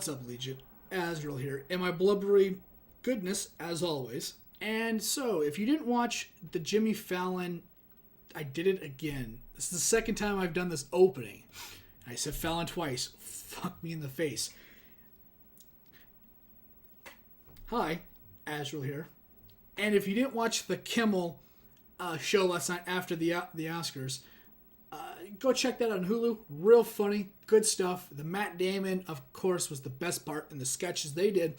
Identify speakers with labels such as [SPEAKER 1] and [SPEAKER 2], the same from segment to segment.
[SPEAKER 1] What's up, Legion? Azrael here, and my blubbery goodness, as always. And so, if you didn't watch the Jimmy Fallon, I did it again. This is the second time I've done this opening. I said Fallon twice. Fuck me in the face. Hi, Azrael here. And if you didn't watch the Kimmel show last night after the Oscars, go check that out on Hulu. Real funny, good stuff. The Matt Damon, of course, was the best part in the sketches they did,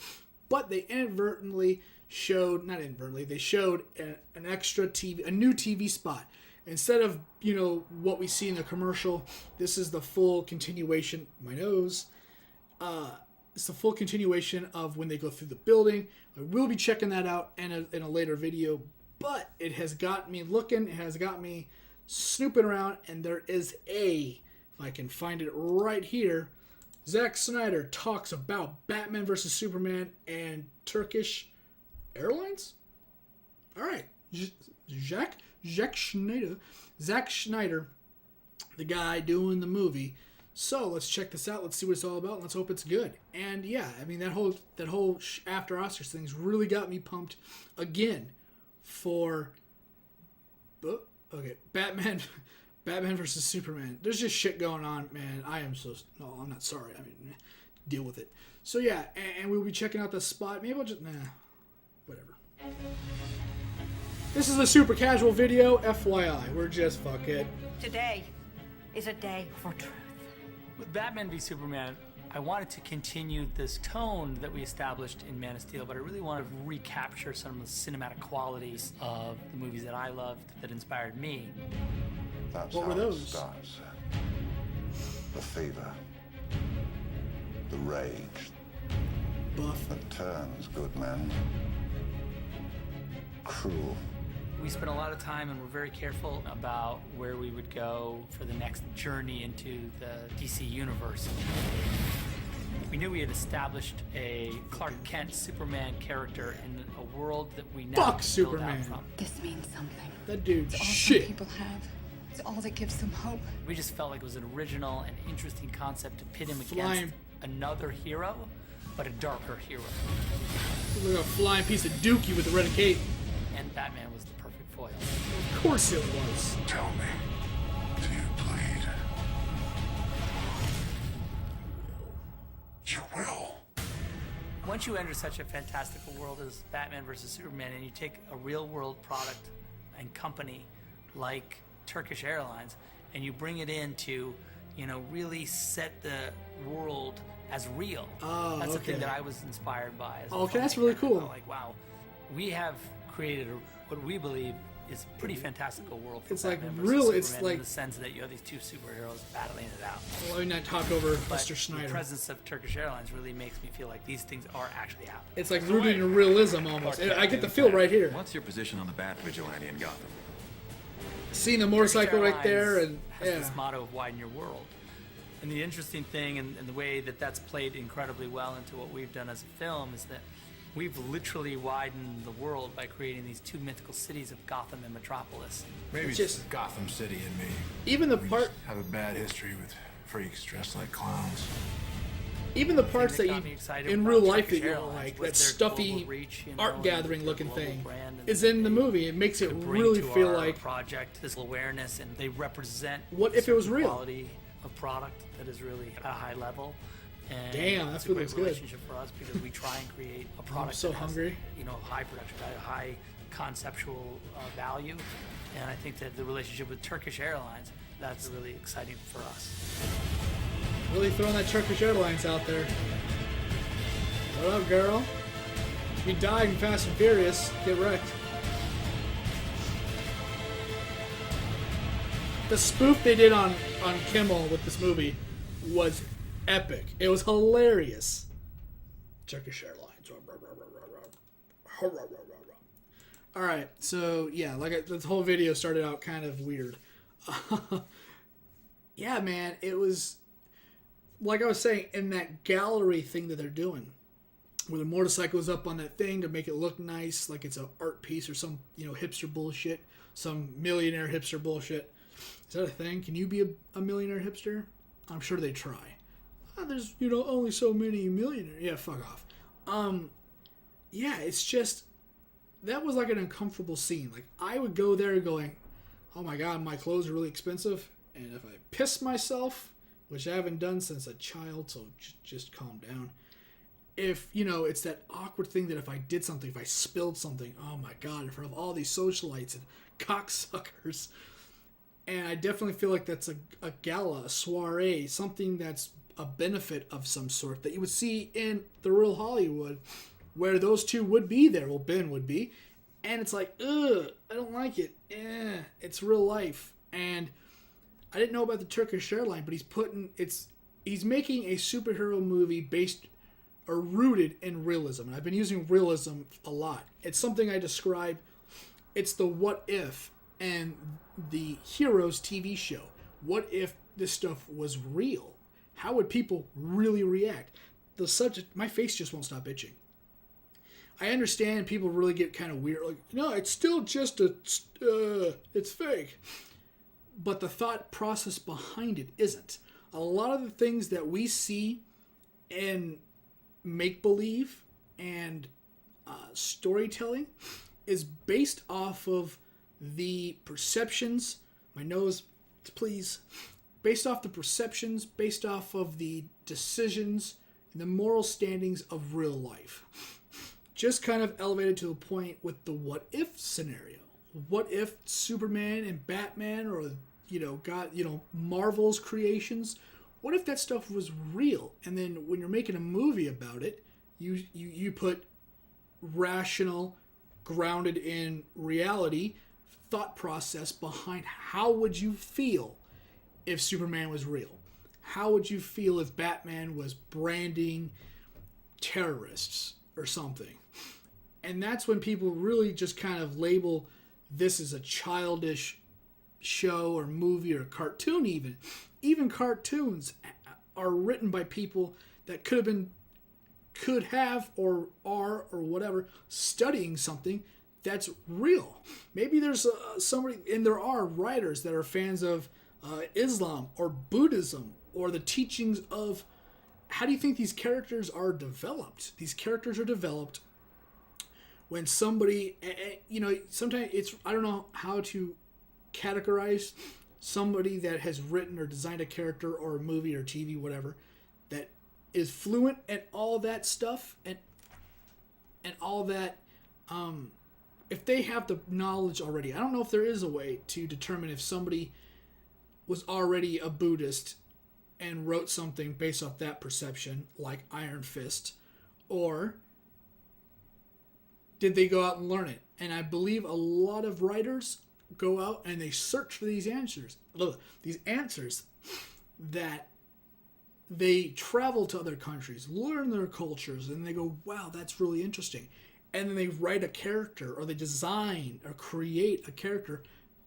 [SPEAKER 1] but they inadvertently showed, not inadvertently, they showed an extra TV, a new TV spot. Instead of, what we see in the commercial, this is the full continuation, my nose, it's the full continuation of when they go through the building. I will be checking that out in a later video, but it has got me looking, it has got me snooping around, and there is if I can find it right here, Zack Snyder talks about Batman vs. Superman and Turkish Airlines? Alright, Zack Snyder, the guy doing the movie. So let's check this out. Let's see what it's all about. Let's hope it's good. And yeah, I mean that whole after Oscars thing's really got me pumped again for Batman versus Superman. There's just shit going on, man. I'm not sorry. I mean, deal with it. So yeah, and we'll be checking out the spot. Maybe I'll just whatever. This is a super casual video, FYI. We're just fuck it.
[SPEAKER 2] Today is a day for truth.
[SPEAKER 3] With Batman v Superman, I wanted to continue this tone that we established in Man of Steel, but I really wanted to recapture some of the cinematic qualities of the movies that I loved, that inspired me.
[SPEAKER 4] That's
[SPEAKER 1] what were
[SPEAKER 4] how
[SPEAKER 1] those?
[SPEAKER 4] It starts. The fever, the rage,
[SPEAKER 1] Buff.
[SPEAKER 4] that turns good men cruel.
[SPEAKER 3] We spent a lot of time and were very careful about where we would go for the next journey into the DC universe. We knew we had established a Clark Kent Superman character in a world that we now
[SPEAKER 1] Fuck
[SPEAKER 3] build
[SPEAKER 1] Superman.
[SPEAKER 3] out from.
[SPEAKER 5] This means something.
[SPEAKER 1] That dude's
[SPEAKER 5] It's all some
[SPEAKER 1] shit.
[SPEAKER 5] people have. It's all that gives them hope.
[SPEAKER 3] We just felt like it was an original and interesting concept to pit him
[SPEAKER 1] Flying.
[SPEAKER 3] against another hero, but a darker hero.
[SPEAKER 1] Look like a flying piece of dookie with a red cape.
[SPEAKER 3] And Batman was the perfect foil.
[SPEAKER 1] Of course it was.
[SPEAKER 4] Tell me, do you bleed? You will.
[SPEAKER 3] Once you enter such a fantastical world as Batman versus Superman, and you take a real world product and company like Turkish Airlines, and you bring it in to, really set the world as real.
[SPEAKER 1] Oh,
[SPEAKER 3] that's the
[SPEAKER 1] okay.
[SPEAKER 3] thing that I was inspired by. As a
[SPEAKER 1] Okay, that's
[SPEAKER 3] filmmaker.
[SPEAKER 1] really cool.
[SPEAKER 3] I'm like, wow, we have created what we believe is a pretty fantastical world for
[SPEAKER 1] It's like
[SPEAKER 3] Batman versus
[SPEAKER 1] real-
[SPEAKER 3] Superman,
[SPEAKER 1] it's like-
[SPEAKER 3] in the sense that you have these two superheroes battling it out.
[SPEAKER 1] Well, let me not talk over
[SPEAKER 3] But
[SPEAKER 1] Mr. Snyder.
[SPEAKER 3] the presence of Turkish Airlines really makes me feel like these things are actually happening.
[SPEAKER 1] It's like rooted in realism almost. I get the feel right here.
[SPEAKER 6] What's your position on the Bat Vigilante in Gotham?
[SPEAKER 1] Seeing the motorcycle right there, and
[SPEAKER 3] has
[SPEAKER 1] yeah.
[SPEAKER 3] this motto of widen your world. And the interesting thing, and the way that that's played incredibly well into what we've done as a film, is that we've literally widened the world by creating these two mythical cities of Gotham and Metropolis.
[SPEAKER 7] Maybe
[SPEAKER 1] It's
[SPEAKER 7] it's
[SPEAKER 1] just-
[SPEAKER 7] Gotham City and me.
[SPEAKER 1] Even the
[SPEAKER 7] We
[SPEAKER 1] part,
[SPEAKER 7] just have a bad history with freaks dressed like clowns.
[SPEAKER 1] even the parts that
[SPEAKER 3] got
[SPEAKER 1] you
[SPEAKER 3] me excited
[SPEAKER 1] in
[SPEAKER 3] about
[SPEAKER 1] real life
[SPEAKER 3] Turkish
[SPEAKER 1] that you
[SPEAKER 3] Airlines
[SPEAKER 1] like,
[SPEAKER 3] was
[SPEAKER 1] that
[SPEAKER 3] their
[SPEAKER 1] stuffy
[SPEAKER 3] global reach,
[SPEAKER 1] art
[SPEAKER 3] and
[SPEAKER 1] gathering
[SPEAKER 3] their
[SPEAKER 1] looking
[SPEAKER 3] global
[SPEAKER 1] thing
[SPEAKER 3] brand, and
[SPEAKER 1] is in the
[SPEAKER 3] they
[SPEAKER 1] movie. It makes it
[SPEAKER 3] could bring
[SPEAKER 1] really
[SPEAKER 3] to
[SPEAKER 1] feel
[SPEAKER 3] our
[SPEAKER 1] like
[SPEAKER 3] project this awareness, and they represent
[SPEAKER 1] What if it was
[SPEAKER 3] certain
[SPEAKER 1] real?
[SPEAKER 3] quality of product that is really at a high level. And
[SPEAKER 1] Damn, that
[SPEAKER 3] it's a
[SPEAKER 1] food
[SPEAKER 3] great
[SPEAKER 1] looks good.
[SPEAKER 3] relationship for us because we try and create a product
[SPEAKER 1] so
[SPEAKER 3] that has,
[SPEAKER 1] hungry.
[SPEAKER 3] high production value, high conceptual value, and I think that the relationship with Turkish Airlines, that's really exciting for us.
[SPEAKER 1] really throwing that Turkish Airlines out there. What up, girl? You died in Fast and Furious. Get wrecked. The spoof they did on Kimmel with this movie was epic. It was hilarious. Turkish Airlines. Alright, so yeah, this whole video started out kind of weird. Yeah, man, it was, like I was saying, in that gallery thing that they're doing, where the motorcycle is up on that thing to make it look nice, like it's an art piece or some, hipster bullshit, some millionaire hipster bullshit. Is that a thing? Can you be a millionaire hipster? I'm sure they try. there's, only so many millionaires. Yeah, fuck off. Yeah, it's just, that was like an uncomfortable scene. Like, I would go there going, oh my god, my clothes are really expensive, and if I piss myself, which I haven't done since a child, so just calm down. If, it's that awkward thing that if I did something, if I spilled something, oh my god, in front of all these socialites and cocksuckers. And I definitely feel like that's a gala, a soiree, something that's a benefit of some sort that you would see in the real Hollywood, where those two would be there. Well, Ben would be. And it's like, ugh, I don't like it. It's real life. And I didn't know about the Turkish airline, but he's making a superhero movie based or rooted in realism. And I've been using realism a lot. It's something I describe. It's the what if and the Heroes TV show. What if this stuff was real? How would people really react? The subject, my face just won't stop itching. I understand people really get kind of weird. Like, no, it's still just it's fake. But the thought process behind it isn't. A lot of the things that we see in make-believe and storytelling is based off of the perceptions, my nose, please, based off the perceptions, based off of the decisions and the moral standings of real life. Just kind of elevated to the point with the what if scenario. What if Superman and Batman, or Marvel's creations, what if that stuff was real? And then when you're making a movie about it, you put rational, grounded in reality thought process behind how would you feel if Superman was real? How would you feel if Batman was branding terrorists or something? And that's when people really just kind of label this as a childish show or movie or cartoon even. Even cartoons are written by people that could have or are or whatever studying something that's real. Maybe there's somebody, and there are writers that are fans of Islam or Buddhism or the teachings of, how do you think these characters are developed? These characters are developed when somebody, sometimes it's, I don't know how to categorize somebody that has written or designed a character or a movie or TV, whatever, that is fluent at all that stuff and all that, if they have the knowledge already. I don't know if there is a way to determine if somebody was already a Buddhist and wrote something based off that perception, like Iron Fist, or did they go out and learn it? And I believe a lot of writers go out and they search for these answers. These answers that they travel to other countries, learn their cultures, and they go, wow, that's really interesting. And then they write a character, or they design or create a character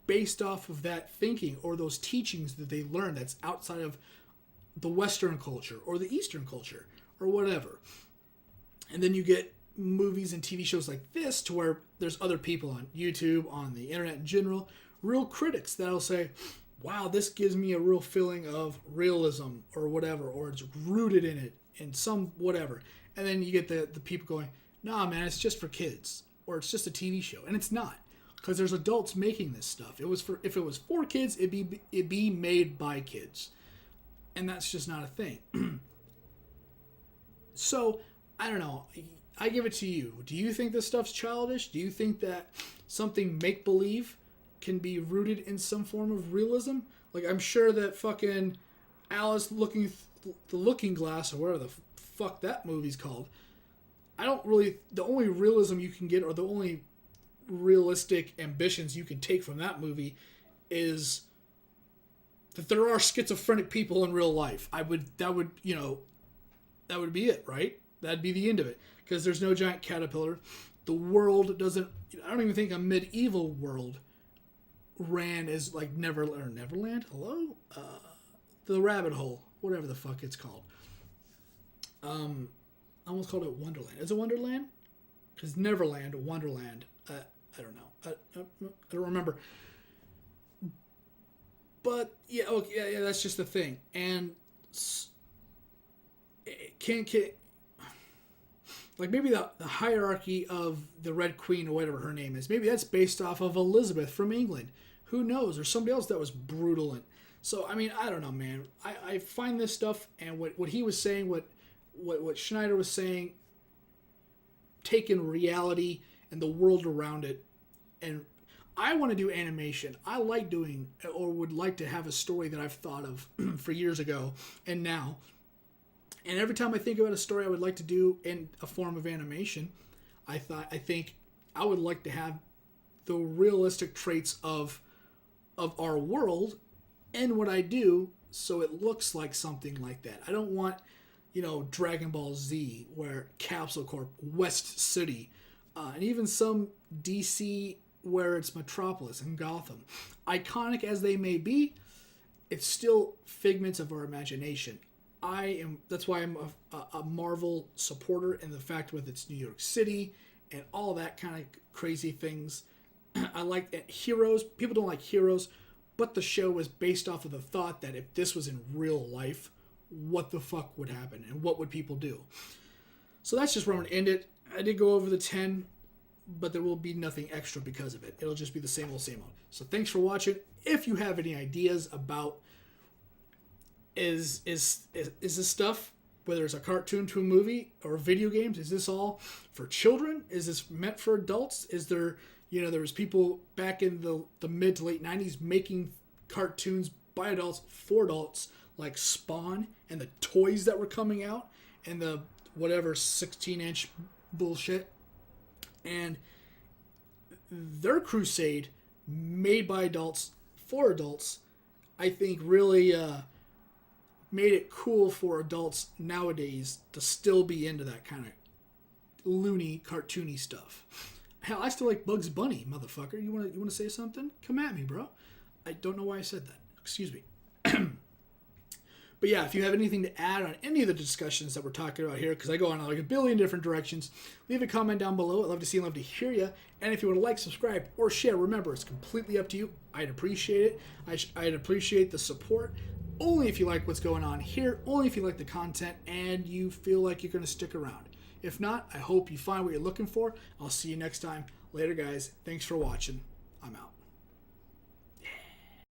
[SPEAKER 1] based off of that thinking or those teachings that they learned that's outside of the Western culture or the Eastern culture or whatever. And then you get movies and TV shows like this, to where there's other people on YouTube, on the internet in general, real critics that'll say, wow, this gives me a real feeling of realism or whatever, or it's rooted in it in some whatever. And then you get the people going, nah, man, it's just for kids, or it's just a TV show. And it's not, because there's adults making this stuff. If it was for kids, it'd be made by kids. And that's just not a thing. So, I don't know. I give it to you. Do you think this stuff's childish? Do you think that something make-believe can be rooted in some form of realism? Like, I'm sure that fucking Alice the Looking Glass, or whatever the fuck that movie's called, the only realism you can get, or the only realistic ambitions you can take from that movie, is that there are schizophrenic people in real life. That would be it, right? That'd be the end of it. Because there's no giant caterpillar. The world doesn't, I don't even think a medieval world ran as like Neverland? Hello? The rabbit hole, whatever the fuck it's called. I almost called it Wonderland. Is it Wonderland? Because Neverland, Wonderland, I don't know. I don't remember. But yeah, okay, yeah, that's just the thing. And like maybe the hierarchy of the Red Queen or whatever her name is, maybe that's based off of Elizabeth from England. Who knows? Or somebody else that was brutal. And so, I mean, I don't know, man. I find this stuff and what he was saying, what Schneider was saying, taking reality and the world around it. And I want to do animation. I like doing, or would like to have a story that I've thought of for years ago and now. And every time I think about a story I would like to do in a form of animation, I think I would like to have the realistic traits of our world and what I do, so it looks like something like that. I don't want, Dragon Ball Z, where Capsule Corp, West City, and even some DC where it's Metropolis and Gotham. Iconic as they may be, it's still figments of our imagination. That's why I'm a Marvel supporter, and the fact with its New York City and all that kind of crazy things. I like that Heroes. People don't like Heroes, but the show was based off of the thought that if this was in real life, what the fuck would happen and what would people do? So that's just where I'm going to end it. I did go over the 10, but there will be nothing extra because of it. It'll just be the same old, same old. So thanks for watching. If you have any ideas about is this stuff, whether it's a cartoon to a movie or video games, is this all for children? Is this meant for adults? Is there, there was people back in the mid to late 90s making cartoons by adults for adults, like Spawn and the toys that were coming out and the whatever 16-inch bullshit. And their crusade, made by adults for adults, I think really made it cool for adults nowadays to still be into that kind of loony, cartoony stuff. Hell, I still like Bugs Bunny, motherfucker. You want to say something? Come at me, bro. I don't know why I said that. Excuse me. But yeah, if you have anything to add on any of the discussions that we're talking about here, because I go on like a billion different directions, leave a comment down below. I'd love to see and love to hear you. And if you want to like, subscribe, or share, remember, it's completely up to you. I'd appreciate it. I'd appreciate the support. Only if you like what's going on here, only if you like the content, and you feel like you're going to stick around. If not, I hope you find what you're looking for. I'll see you next time. Later, guys. Thanks for watching. I'm out.